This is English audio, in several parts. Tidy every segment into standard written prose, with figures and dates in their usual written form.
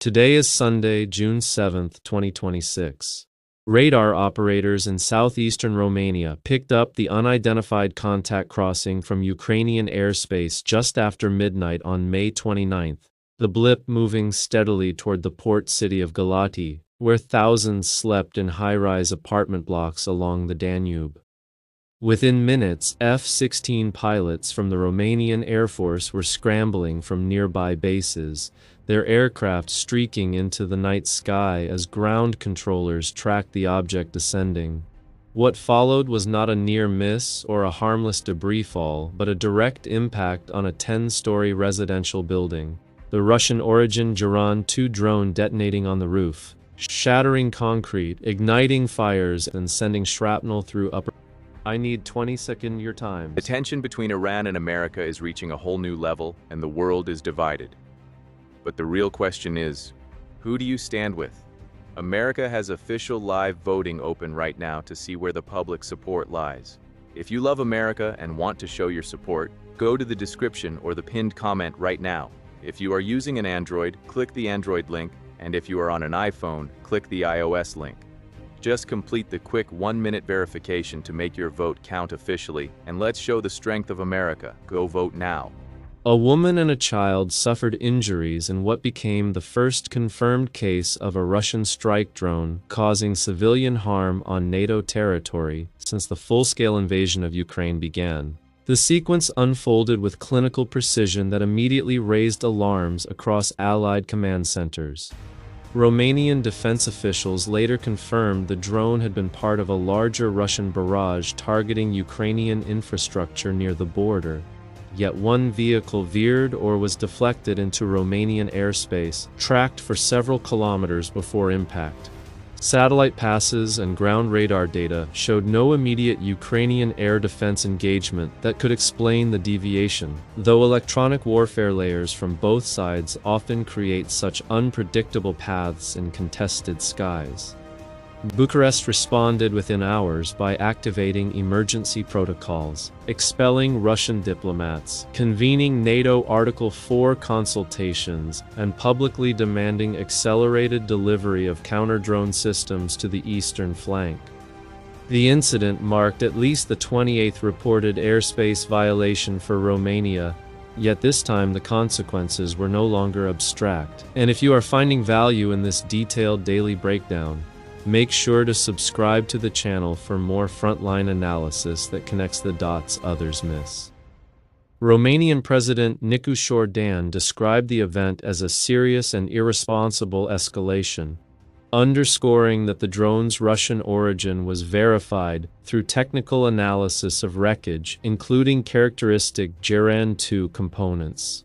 Today is Sunday, June 7th, 2026. Radar operators in southeastern Romania picked up the unidentified contact crossing from Ukrainian airspace just after midnight on May 29th, the blip moving steadily toward the port city of Galati, where thousands slept in high-rise apartment blocks along the Danube. Within minutes, F-16 pilots from the Romanian Air Force were scrambling from nearby bases, their aircraft streaking into the night sky as ground controllers tracked the object descending. What followed was not a near miss or a harmless debris fall, but a direct impact on a 10-story residential building. The Russian-origin Geran-2 drone detonating on the roof, shattering concrete, igniting fires, and sending shrapnel through upper... I need 20-second your time. The tension between Iran and America is reaching a whole new level, and the world is divided. But the real question is, who do you stand with? America has official live voting open right now to see where the public support lies. If you love America and want to show your support, go to the description or the pinned comment right now. If you are using an Android, click the Android link, and if you are on an iPhone, click the iOS link. Just complete the quick 1-minute verification to make your vote count officially, and let's show the strength of America. Go vote now. A woman and a child suffered injuries in what became the first confirmed case of a Russian strike drone causing civilian harm on NATO territory since the full-scale invasion of Ukraine began. The sequence unfolded with clinical precision that immediately raised alarms across Allied command centers. Romanian defense officials later confirmed the drone had been part of a larger Russian barrage targeting Ukrainian infrastructure near the border. Yet one vehicle veered or was deflected into Romanian airspace, tracked for several kilometers before impact. Satellite passes and ground radar data showed no immediate Ukrainian air defense engagement that could explain the deviation, though electronic warfare layers from both sides often create such unpredictable paths in contested skies. Bucharest responded within hours by activating emergency protocols, expelling Russian diplomats, convening NATO Article 4 consultations, and publicly demanding accelerated delivery of counter-drone systems to the eastern flank. The incident marked at least the 28th reported airspace violation for Romania, yet this time the consequences were no longer abstract. And if you are finding value in this detailed daily breakdown, make sure to subscribe to the channel for more frontline analysis that connects the dots others miss. Romanian President Nicu Șordan described the event as a serious and irresponsible escalation, underscoring that the drone's Russian origin was verified through technical analysis of wreckage, including characteristic Geran-2 components.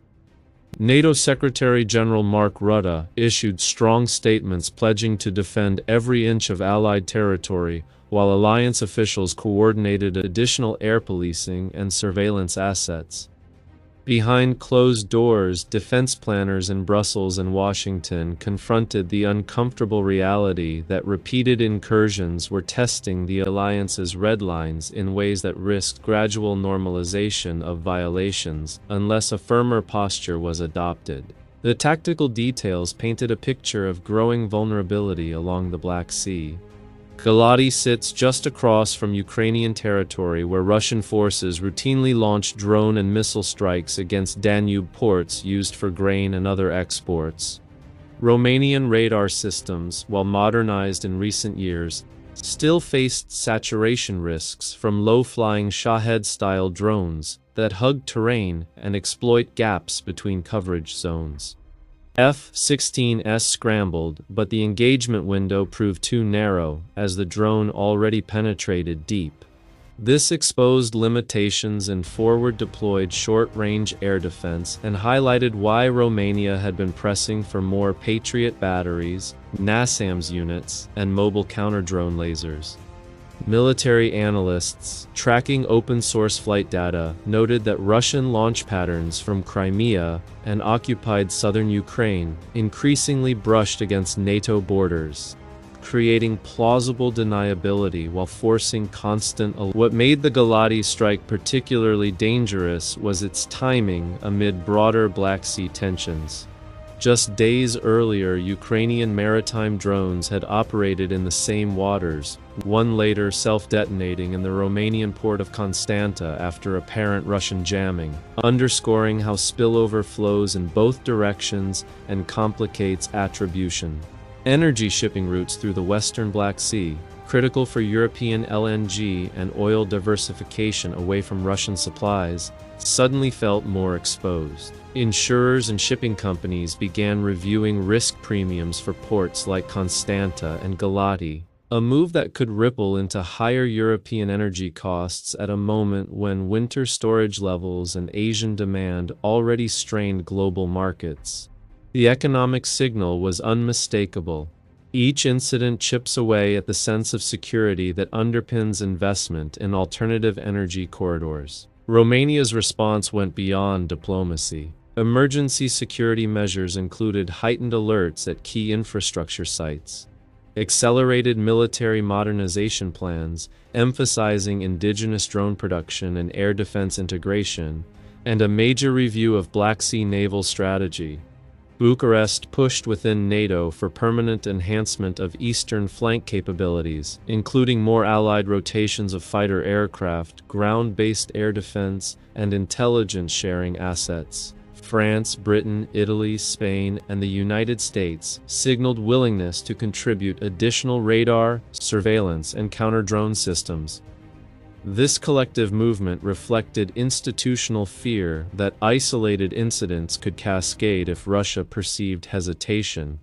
NATO Secretary-General Mark Rutte issued strong statements pledging to defend every inch of Allied territory, while alliance officials coordinated additional air policing and surveillance assets. Behind closed doors, defense planners in Brussels and Washington confronted the uncomfortable reality that repeated incursions were testing the alliance's red lines in ways that risked gradual normalization of violations unless a firmer posture was adopted. The tactical details painted a picture of growing vulnerability along the Black Sea. Galati sits just across from Ukrainian territory where Russian forces routinely launch drone and missile strikes against Danube ports used for grain and other exports. Romanian radar systems, while modernized in recent years, still faced saturation risks from low-flying Shahed-style drones that hug terrain and exploit gaps between coverage zones. F-16s scrambled, but the engagement window proved too narrow, as the drone already penetrated deep. This exposed limitations in forward-deployed short-range air defense and highlighted why Romania had been pressing for more Patriot batteries, NASAMS units, and mobile counter-drone lasers. Military analysts, tracking open-source flight data, noted that Russian launch patterns from Crimea and occupied southern Ukraine increasingly brushed against NATO borders, creating plausible deniability while forcing constant alert. What made the Galati strike particularly dangerous was its timing amid broader Black Sea tensions. Just days earlier, Ukrainian maritime drones had operated in the same waters, one later self-detonating in the Romanian port of Constanta after apparent Russian jamming, underscoring how spillover flows in both directions and complicates attribution. Energy shipping routes through the western Black Sea, critical for European LNG and oil diversification away from Russian supplies, suddenly felt more exposed. Insurers and shipping companies began reviewing risk premiums for ports like Constanta and Galati, a move that could ripple into higher European energy costs at a moment when winter storage levels and Asian demand already strained global markets. The economic signal was unmistakable. Each incident chips away at the sense of security that underpins investment in alternative energy corridors. Romania's response went beyond diplomacy. Emergency security measures included heightened alerts at key infrastructure sites, accelerated military modernization plans, emphasizing indigenous drone production and air defense integration, and a major review of Black Sea naval strategy. Bucharest pushed within NATO for permanent enhancement of eastern flank capabilities, including more allied rotations of fighter aircraft, ground-based air defense, and intelligence-sharing assets. France, Britain, Italy, Spain, and the United States signaled willingness to contribute additional radar, surveillance, and counter-drone systems. This collective movement reflected institutional fear that isolated incidents could cascade if Russia perceived hesitation.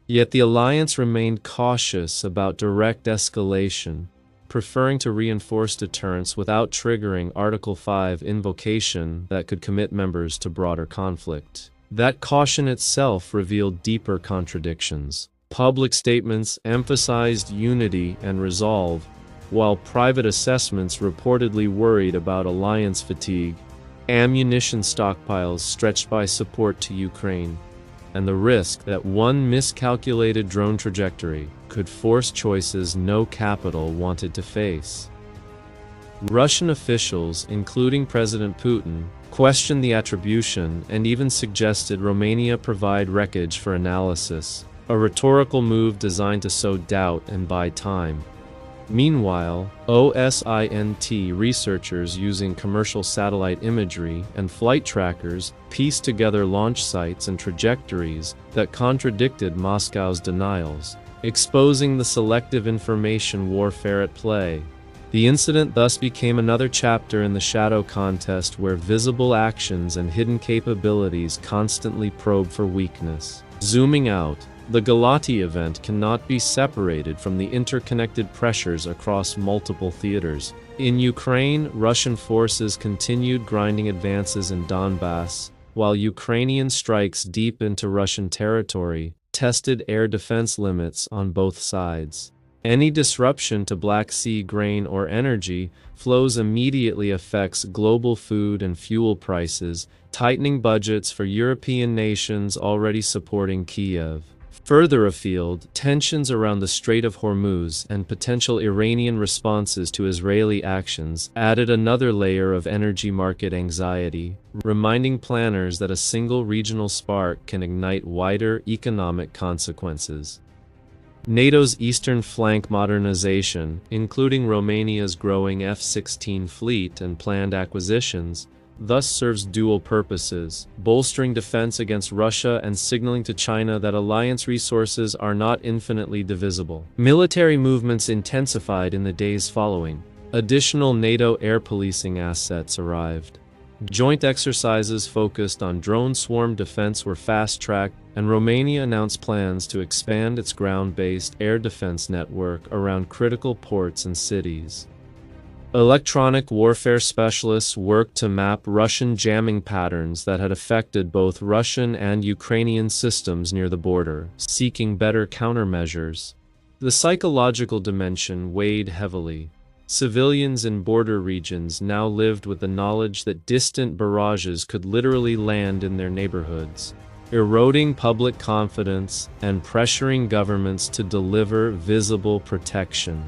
Yet the alliance remained cautious about direct escalation, preferring to reinforce deterrence without triggering Article 5 invocation that could commit members to broader conflict. That caution itself revealed deeper contradictions. Public statements emphasized unity and resolve, while private assessments reportedly worried about alliance fatigue, ammunition stockpiles stretched by support to Ukraine, and the risk that one miscalculated drone trajectory could force choices no capital wanted to face. Russian officials, including President Putin, questioned the attribution and even suggested Romania provide wreckage for analysis, a rhetorical move designed to sow doubt and buy time. Meanwhile, OSINT researchers using commercial satellite imagery and flight trackers pieced together launch sites and trajectories that contradicted Moscow's denials, exposing the selective information warfare at play. The incident thus became another chapter in the shadow contest where visible actions and hidden capabilities constantly probe for weakness. Zooming out, the Galati event cannot be separated from the interconnected pressures across multiple theaters. In Ukraine, Russian forces continued grinding advances in Donbass, while Ukrainian strikes deep into Russian territory tested air defense limits on both sides. Any disruption to Black Sea grain or energy flows immediately affects global food and fuel prices, tightening budgets for European nations already supporting Kiev. Further afield, tensions around the Strait of Hormuz and potential Iranian responses to Israeli actions added another layer of energy market anxiety, reminding planners that a single regional spark can ignite wider economic consequences. NATO's eastern flank modernization, including Romania's growing F-16 fleet and planned acquisitions, thus serves dual purposes, bolstering defense against Russia and signaling to China that alliance resources are not infinitely divisible. Military movements intensified in the days following. Additional NATO air policing assets arrived. Joint exercises focused on drone swarm defense were fast-tracked, and Romania announced plans to expand its ground-based air defense network around critical ports and cities. Electronic warfare specialists worked to map Russian jamming patterns that had affected both Russian and Ukrainian systems near the border, seeking better countermeasures. The psychological dimension weighed heavily. Civilians in border regions now lived with the knowledge that distant barrages could literally land in their neighborhoods, eroding public confidence and pressuring governments to deliver visible protection.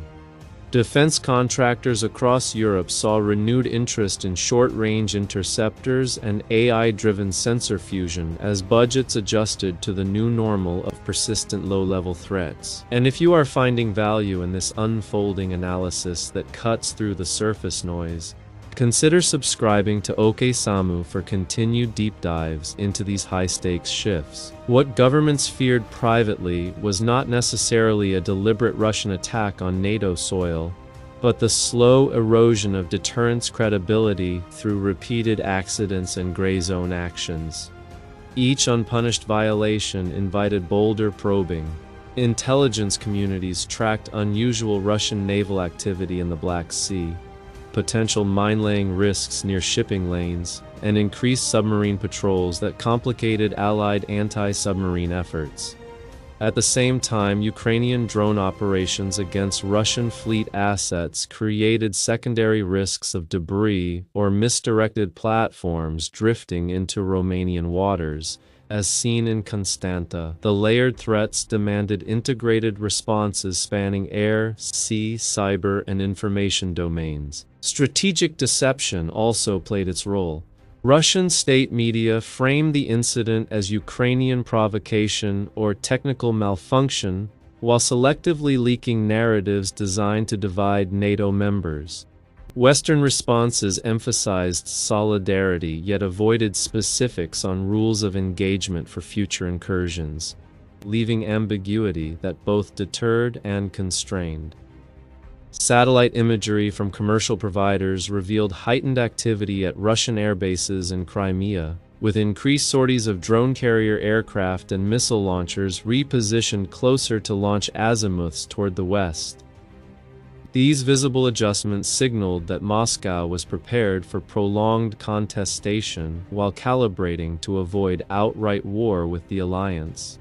Defense contractors across Europe saw renewed interest in short-range interceptors and AI-driven sensor fusion as budgets adjusted to the new normal of persistent low-level threats. And if you are finding value in this unfolding analysis that cuts through the surface noise, consider subscribing to OK Samu for continued deep dives into these high-stakes shifts. What governments feared privately was not necessarily a deliberate Russian attack on NATO soil, but the slow erosion of deterrence credibility through repeated accidents and gray zone actions. Each unpunished violation invited bolder probing. Intelligence communities tracked unusual Russian naval activity in the Black Sea, potential mine-laying risks near shipping lanes, and increased submarine patrols that complicated Allied anti-submarine efforts. At the same time, Ukrainian drone operations against Russian fleet assets created secondary risks of debris or misdirected platforms drifting into Romanian waters. As seen in Constanta, the layered threats demanded integrated responses spanning air, sea, cyber, and information domains. Strategic deception also played its role. Russian state media framed the incident as Ukrainian provocation or technical malfunction, while selectively leaking narratives designed to divide NATO members. Western responses emphasized solidarity yet avoided specifics on rules of engagement for future incursions, leaving ambiguity that both deterred and constrained. Satellite imagery from commercial providers revealed heightened activity at Russian airbases in Crimea, with increased sorties of drone carrier aircraft and missile launchers repositioned closer to launch azimuths toward the west. These visible adjustments signaled that Moscow was prepared for prolonged contestation while calibrating to avoid outright war with the alliance.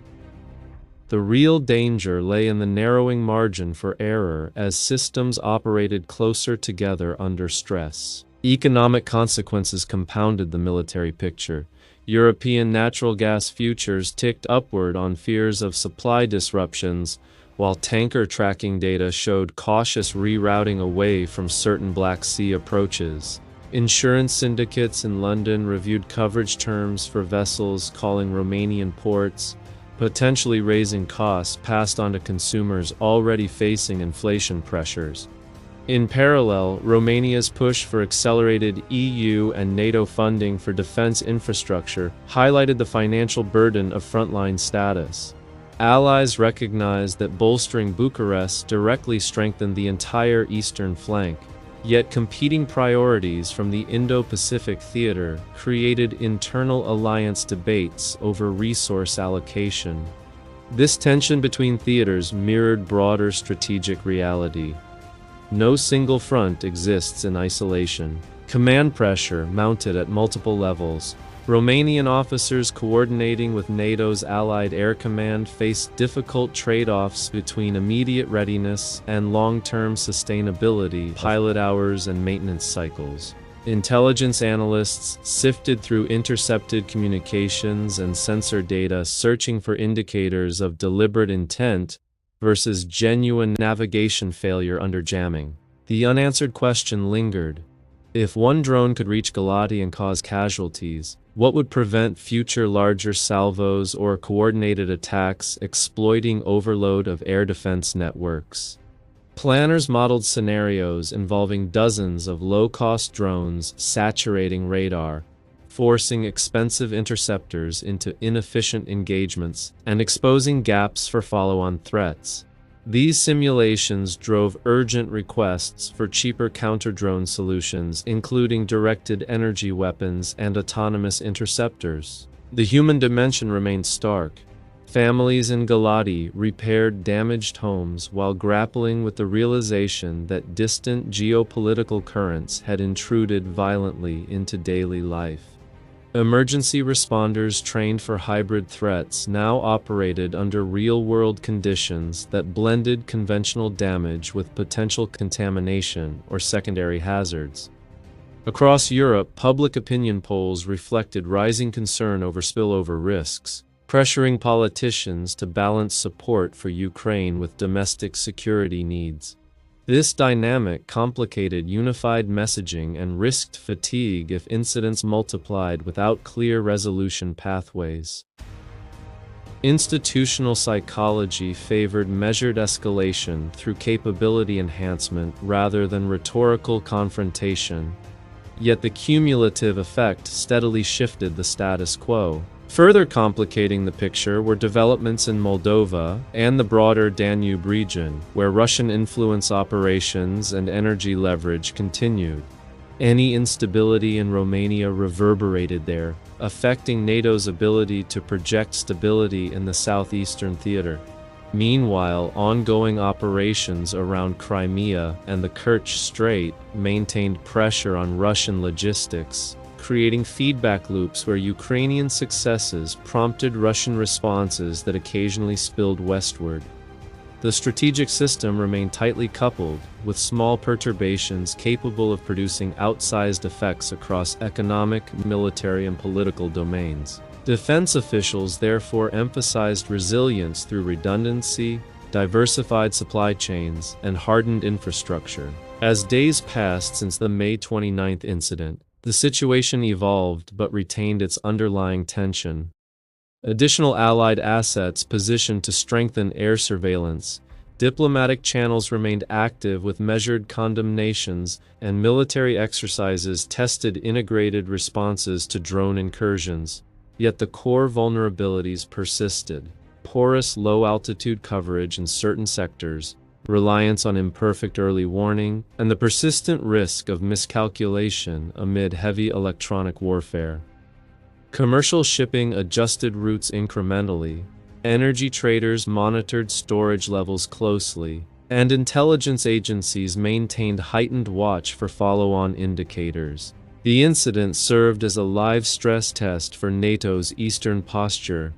The real danger lay in the narrowing margin for error as systems operated closer together under stress. Economic consequences compounded the military picture. European natural gas futures ticked upward on fears of supply disruptions, while tanker tracking data showed cautious rerouting away from certain Black Sea approaches. Insurance syndicates in London reviewed coverage terms for vessels calling Romanian ports, potentially raising costs passed on to consumers already facing inflation pressures. In parallel, Romania's push for accelerated EU and NATO funding for defense infrastructure highlighted the financial burden of frontline status. Allies recognized that bolstering Bucharest directly strengthened the entire eastern flank, yet competing priorities from the Indo-Pacific theater created internal alliance debates over resource allocation. This tension between theaters mirrored broader strategic reality. No single front exists in isolation. Command pressure mounted at multiple levels. Romanian officers coordinating with NATO's Allied Air Command faced difficult trade-offs between immediate readiness and long-term sustainability, pilot hours and maintenance cycles. Intelligence analysts sifted through intercepted communications and sensor data searching for indicators of deliberate intent versus genuine navigation failure under jamming. The unanswered question lingered. If one drone could reach Galati and cause casualties, what would prevent future larger salvos or coordinated attacks exploiting overload of air defense networks? Planners modeled scenarios involving dozens of low-cost drones saturating radar, forcing expensive interceptors into inefficient engagements and exposing gaps for follow-on threats. These simulations drove urgent requests for cheaper counter-drone solutions, including directed energy weapons and autonomous interceptors. The human dimension remained stark. Families in Galati repaired damaged homes while grappling with the realization that distant geopolitical currents had intruded violently into daily life. Emergency responders trained for hybrid threats now operated under real-world conditions that blended conventional damage with potential contamination or secondary hazards. Across Europe, public opinion polls reflected rising concern over spillover risks, pressuring politicians to balance support for Ukraine with domestic security needs. This dynamic complicated unified messaging and risked fatigue if incidents multiplied without clear resolution pathways. Institutional psychology favored measured escalation through capability enhancement rather than rhetorical confrontation. Yet the cumulative effect steadily shifted the status quo. Further complicating the picture were developments in Moldova and the broader Danube region, where Russian influence operations and energy leverage continued. Any instability in Romania reverberated there, affecting NATO's ability to project stability in the southeastern theater. Meanwhile, ongoing operations around Crimea and the Kerch Strait maintained pressure on Russian logistics, creating feedback loops where Ukrainian successes prompted Russian responses that occasionally spilled westward. The strategic system remained tightly coupled, with small perturbations capable of producing outsized effects across economic, military, and political domains. Defense officials therefore emphasized resilience through redundancy, diversified supply chains, and hardened infrastructure. As days passed since the May 29 incident, the situation evolved but retained its underlying tension. Additional Allied assets positioned to strengthen air surveillance, diplomatic channels remained active with measured condemnations, and military exercises tested integrated responses to drone incursions. Yet the core vulnerabilities persisted: porous low-altitude coverage in certain sectors, reliance on imperfect early warning, and the persistent risk of miscalculation amid heavy electronic warfare. Commercial shipping adjusted routes incrementally, energy traders monitored storage levels closely, and intelligence agencies maintained heightened watch for follow-on indicators. The incident served as a live stress test for NATO's Eastern posture,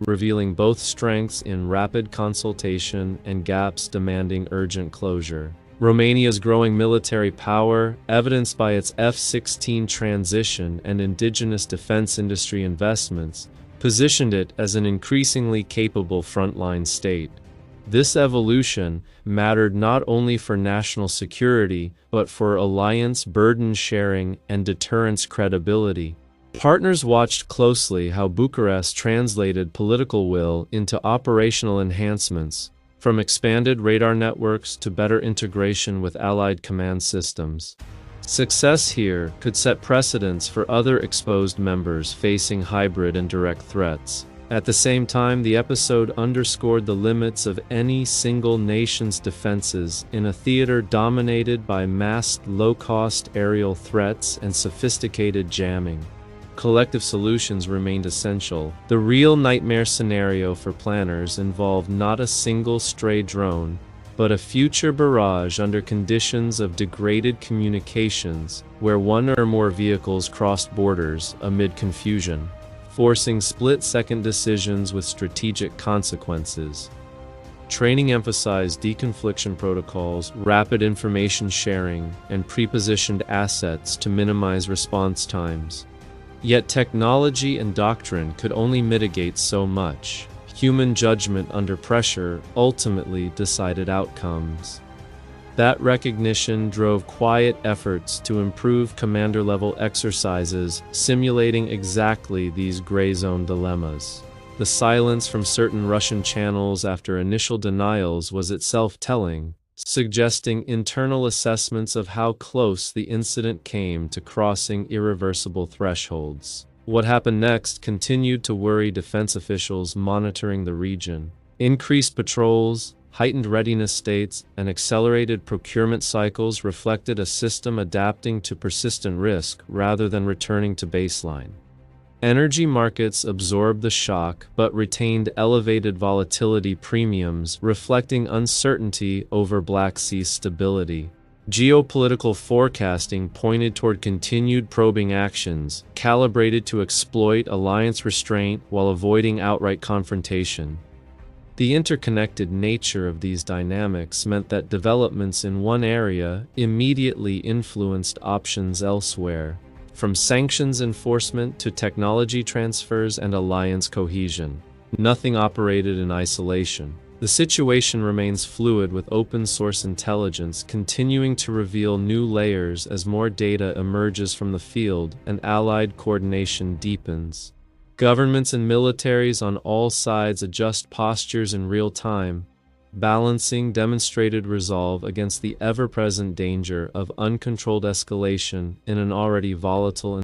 revealing both strengths in rapid consultation and gaps demanding urgent closure. Romania's growing military power, evidenced by its F-16 transition and indigenous defense industry investments, positioned it as an increasingly capable frontline state. This evolution mattered not only for national security, but for alliance burden sharing and deterrence credibility. Partners watched closely how Bucharest translated political will into operational enhancements, from expanded radar networks to better integration with Allied command systems. Success here could set precedents for other exposed members facing hybrid and direct threats. At the same time, the episode underscored the limits of any single nation's defenses in a theater dominated by masked low-cost aerial threats and sophisticated jamming. Collective solutions remained essential. The real nightmare scenario for planners involved not a single stray drone, but a future barrage under conditions of degraded communications, where one or more vehicles crossed borders amid confusion, forcing split-second decisions with strategic consequences. Training emphasized deconfliction protocols, rapid information sharing, and pre-positioned assets to minimize response times. Yet technology and doctrine could only mitigate so much. Human judgment under pressure ultimately decided outcomes. That recognition drove quiet efforts to improve commander-level exercises, simulating exactly these gray zone dilemmas. The silence from certain Russian channels after initial denials was itself telling, suggesting internal assessments of how close the incident came to crossing irreversible thresholds. What happened next continued to worry defense officials monitoring the region. Increased patrols, heightened readiness states, and accelerated procurement cycles reflected a system adapting to persistent risk rather than returning to baseline. Energy markets absorbed the shock but retained elevated volatility premiums, reflecting uncertainty over Black Sea stability. Geopolitical forecasting pointed toward continued probing actions, calibrated to exploit alliance restraint while avoiding outright confrontation. The interconnected nature of these dynamics meant that developments in one area immediately influenced options elsewhere, from sanctions enforcement to technology transfers and alliance cohesion. Nothing operated in isolation. The situation remains fluid, with open-source intelligence continuing to reveal new layers as more data emerges from the field and allied coordination deepens. Governments and militaries on all sides adjust postures in real time, balancing demonstrated resolve against the ever-present danger of uncontrolled escalation in an already volatile